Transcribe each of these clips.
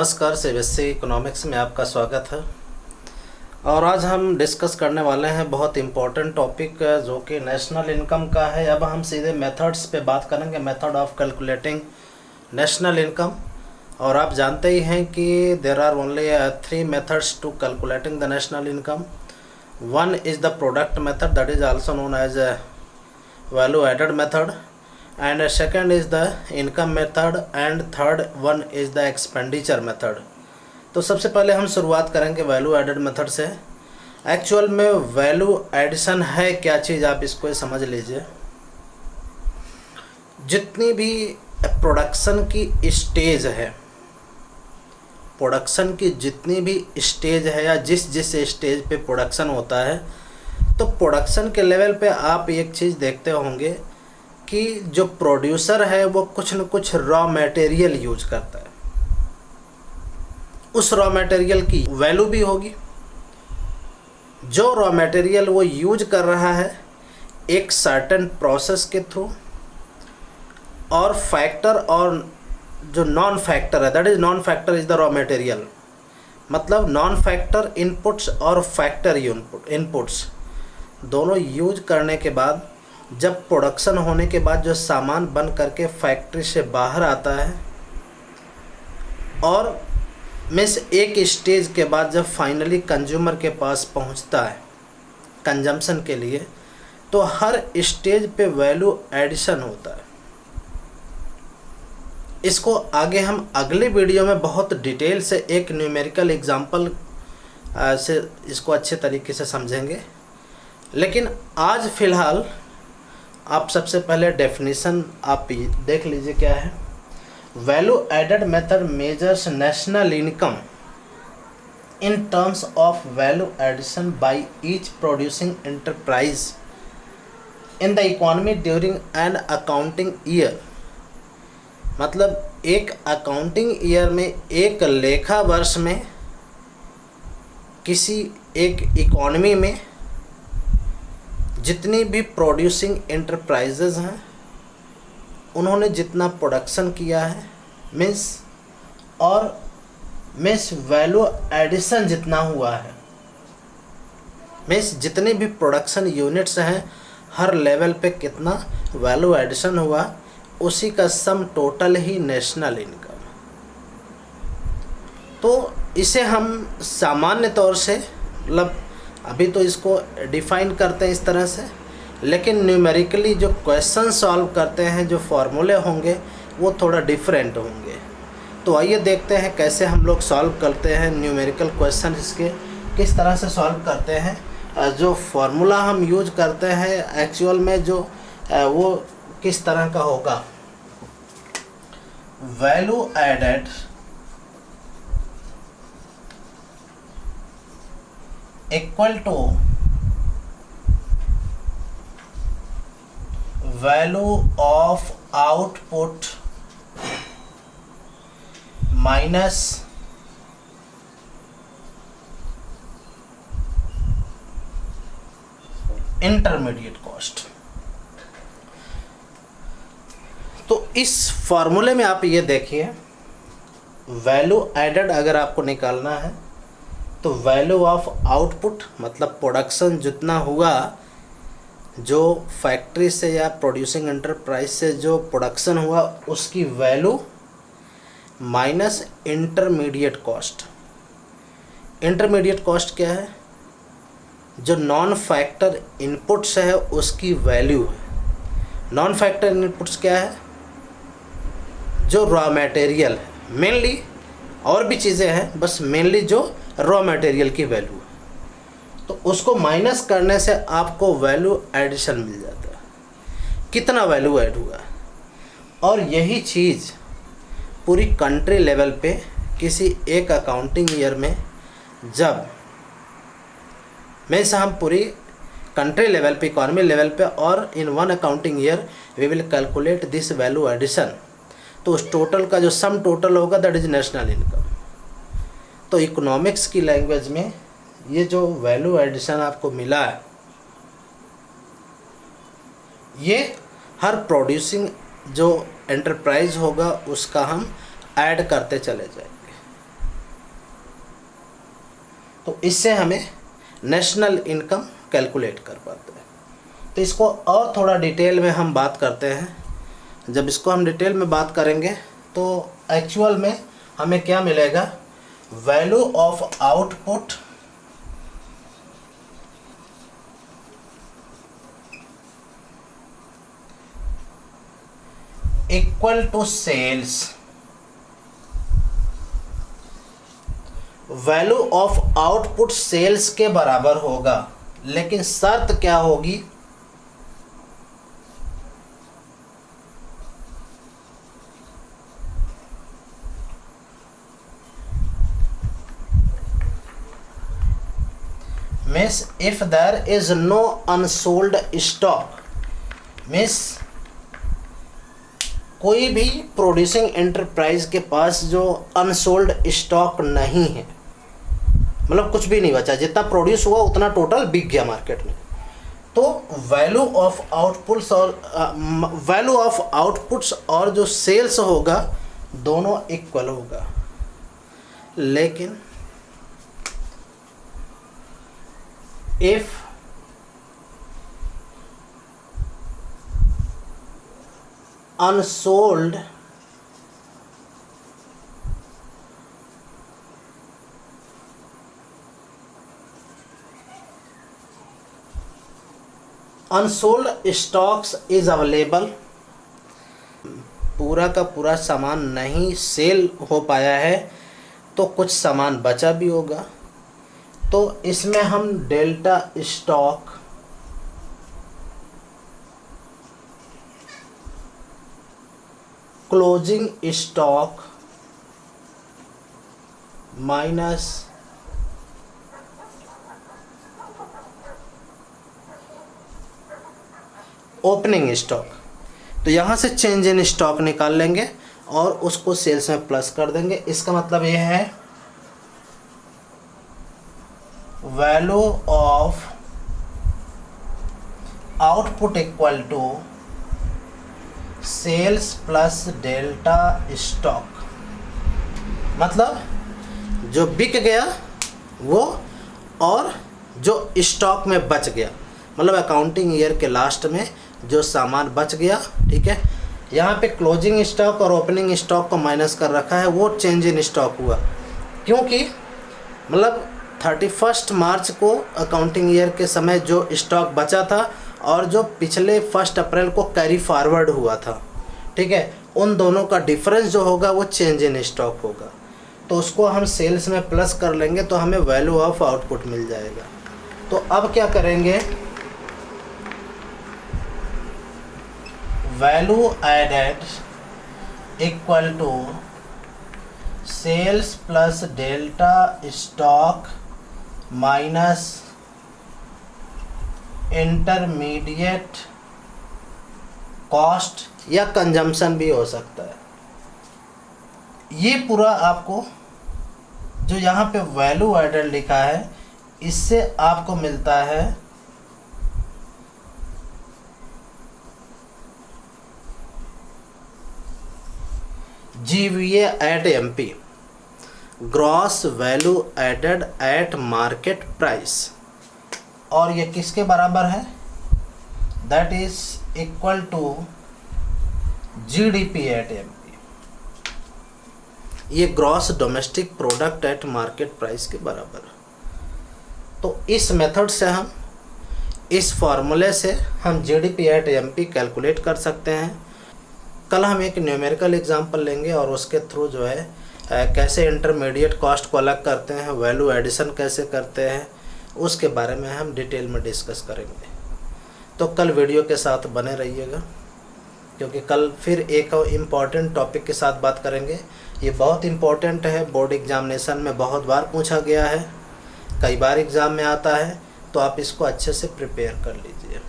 नमस्कार, CBSE economics में आपका स्वागत है। और आज हम डिस्कस करने वाले हैं बहुत इम्पोर्टेंट टॉपिक जो कि नेशनल इनकम का है। अब हम सीधे मेथड्स पे बात करेंगे, method of calculating national income. और आप जानते ही हैं कि there are only 3 methods to calculating the national income. One is the product method, that is also known as value added method, and second is the income method and third one is the expenditure method। तो सबसे पहले हम शुरुआत करेंगे value added method से। Actual में value addition है क्या चीज़, आप इसको समझ लीजिए। जितनी भी प्रोडक्शन की स्टेज है, प्रोडक्शन की जितनी भी स्टेज है या जिस स्टेज पे प्रोडक्शन होता है, तो प्रोडक्शन के लेवल पे आप एक चीज़ देखते होंगे कि जो प्रोड्यूसर है वो कुछ न कुछ रॉ मटेरियल यूज करता है। उस रॉ मटेरियल की वैल्यू भी होगी। जो रॉ मटेरियल वो यूज कर रहा है एक सर्टेन प्रोसेस के थ्रू, और फैक्टर और जो नॉन फैक्टर है, that is non factor is the raw material. मतलब नॉन फैक्टर इनपुट्स और फैक्टर इनपुट्स दोनों यूज करने के बाद जब प्रोडक्शन होने के बाद जो सामान बन करके फैक्ट्री से बाहर आता है, और मीन्स एक स्टेज के बाद जब फाइनली कंज्यूमर के पास पहुंचता है कंजम्पशन के लिए, तो हर स्टेज पे वैल्यू एडिशन होता है। इसको आगे हम अगले वीडियो में बहुत डिटेल से एक न्यूमेरिकल एग्जांपल से इसको अच्छे तरीके से समझेंगे। लेकिन आज फ़िलहाल आप सबसे पहले डेफिनेशन आप देख लीजिए क्या है। Value added method measures national income in terms of value addition by each producing enterprise in the economy during an accounting year. मतलब एक अकाउंटिंग ईयर में, एक लेखा वर्ष में, किसी एक इकोनॉमी में जितनी भी प्रोड्यूसिंग एंटरप्राइजेज हैं उन्होंने जितना प्रोडक्शन किया है मीन्स वैल्यू एडिशन जितना हुआ है, मीन्स जितने भी प्रोडक्शन यूनिट्स हैं हर लेवल पे कितना वैल्यू एडिशन हुआ, उसी का सम टोटल ही नेशनल इनकम। तो इसे हम सामान्य तौर से, मतलब अभी तो इसको डिफ़ाइन करते हैं इस तरह से, लेकिन न्यूमेरिकली जो क्वेश्चन सॉल्व करते हैं, जो फार्मूले होंगे वो थोड़ा डिफरेंट होंगे। तो आइए देखते हैं कैसे हम लोग सॉल्व करते हैं न्यूमेरिकल क्वेश्चन, इसके किस तरह से सॉल्व करते हैं। जो फार्मूला हम यूज करते हैं एक्चुअल में जो वो किस तरह का होगा। Value added equal to value of output minus intermediate cost. तो इस फॉर्मूले में आप ये देखिए, वैल्यू एडेड अगर आपको निकालना है तो वैल्यू ऑफ आउटपुट मतलब प्रोडक्शन जितना हुआ, जो फैक्ट्री से या प्रोड्यूसिंग एंटरप्राइज से जो प्रोडक्शन हुआ उसकी value minus intermediate cost. Intermediate cost क्या है? जो नॉन फैक्टर इनपुट्स है उसकी वैल्यू है। नॉन फैक्टर इनपुट्स क्या है? जो रॉ मटेरियल है मेनली, और भी चीज़ें हैं, बस मेनली जो रॉ मटेरियल की वैल्यू है। तो उसको माइनस करने से आपको वैल्यू एडिशन मिल जाता है, कितना वैल्यू ऐड हुआ। और यही चीज़ पूरी कंट्री लेवल पे किसी एक अकाउंटिंग ईयर में, जब मीन्स हम पूरी कंट्री लेवल पे, इकॉनमी लेवल पे, और in one accounting year we will calculate this value addition. तो उस टोटल का जो सम टोटल होगा दैट इज नेशनल इनकम। तो इकोनॉमिक्स की लैंग्वेज में ये जो वैल्यू एडिशन आपको मिला है, ये हर प्रोड्यूसिंग जो एंटरप्राइज होगा उसका हम ऐड करते चले जाएंगे। तो इससे हमें नेशनल इनकम कैलकुलेट कर पाते हैं। तो इसको और थोड़ा डिटेल में हम बात करते हैं। जब इसको हम डिटेल में बात करेंगे तो एक्चुअल में हमें क्या मिलेगा, value of output equal to sales. Value of output sales के बराबर होगा, लेकिन शर्त क्या होगी, means if there is no unsold stock, means कोई भी प्रोड्यूसिंग एंटरप्राइज के पास जो अनसोल्ड स्टॉक नहीं है, मतलब कुछ भी नहीं बचा, जितना प्रोड्यूस हुआ उतना टोटल बिक गया मार्केट में, तो वैल्यू ऑफ आउटपुट्स और जो सेल्स होगा दोनों इक्वल होगा। लेकिन if unsold stocks is available, पूरा का पूरा सामान नहीं सेल हो पाया है तो कुछ सामान बचा भी होगा, तो इसमें हम delta stock closing stock minus opening stock, तो यहाँ से चेंज इन स्टॉक निकाल लेंगे और उसको सेल्स में प्लस कर देंगे। इसका मतलब ये है value of output equal to sales plus delta stock, मतलब जो बिक गया वो और जो स्टॉक में बच गया, मतलब अकाउंटिंग ईयर के लास्ट में जो सामान बच गया, ठीक है। यहाँ पे क्लोजिंग स्टॉक और ओपनिंग स्टॉक को माइनस कर रखा है, वो चेंज इन स्टॉक हुआ, क्योंकि मतलब 31 मार्च को अकाउंटिंग ईयर के समय जो स्टॉक बचा था और जो पिछले 1 अप्रैल को कैरी फॉरवर्ड हुआ था, ठीक है, उन दोनों का डिफरेंस जो होगा वो चेंज इन स्टॉक होगा, तो उसको हम सेल्स में प्लस कर लेंगे तो हमें वैल्यू ऑफ आउटपुट मिल जाएगा। तो अब क्या करेंगे, value added equal to sales plus delta stock minus intermediate cost या कंजम्पशन भी हो सकता है। ये पूरा आपको जो यहाँ पे वैल्यू एडेड लिखा है इससे आपको मिलता है GVA at MP, gross value added at market price, और ये किसके बराबर है, that is equal to GDP at MP, ये gross domestic product at market price के बराबर। तो इस मेथड से हम, इस फार्मूले से हम GDP एट MP कैलकुलेट कर सकते हैं। कल हम एक न्यूमेरिकल एग्जांपल लेंगे और उसके थ्रू जो है कैसे इंटरमीडिएट कॉस्ट को अलग करते हैं, वैल्यू एडिशन कैसे करते हैं, उसके बारे में हम डिटेल में डिस्कस करेंगे। तो कल वीडियो के साथ बने रहिएगा, क्योंकि कल फिर एक इम्पॉर्टेंट टॉपिक के साथ बात करेंगे। ये बहुत इम्पॉर्टेंट है, बोर्ड एग्जामिनेशन में बहुत बार पूछा गया है, कई बार एग्ज़ाम में आता है, तो आप इसको अच्छे से प्रिपेयर कर लीजिए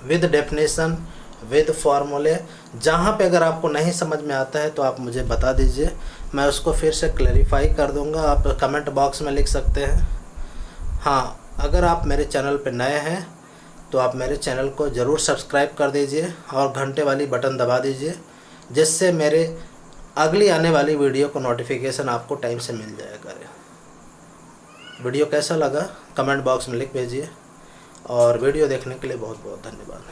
विद डेफिनेशन, विद फार्मूले। जहाँ पे अगर आपको नहीं समझ में आता है तो आप मुझे बता दीजिए, मैं उसको फिर से क्लैरिफाई कर दूँगा। आप कमेंट बॉक्स में लिख सकते हैं। हाँ, अगर आप मेरे चैनल पे नए हैं तो आप मेरे चैनल को ज़रूर सब्सक्राइब कर दीजिए और घंटे वाली बटन दबा दीजिए, जिससे मेरे अगली आने वाली वीडियो को नोटिफिकेशन आपको टाइम से मिल जाया करे। वीडियो कैसा लगा कमेंट बॉक्स में लिख भेजिए, और वीडियो देखने के लिए बहुत बहुत धन्यवाद।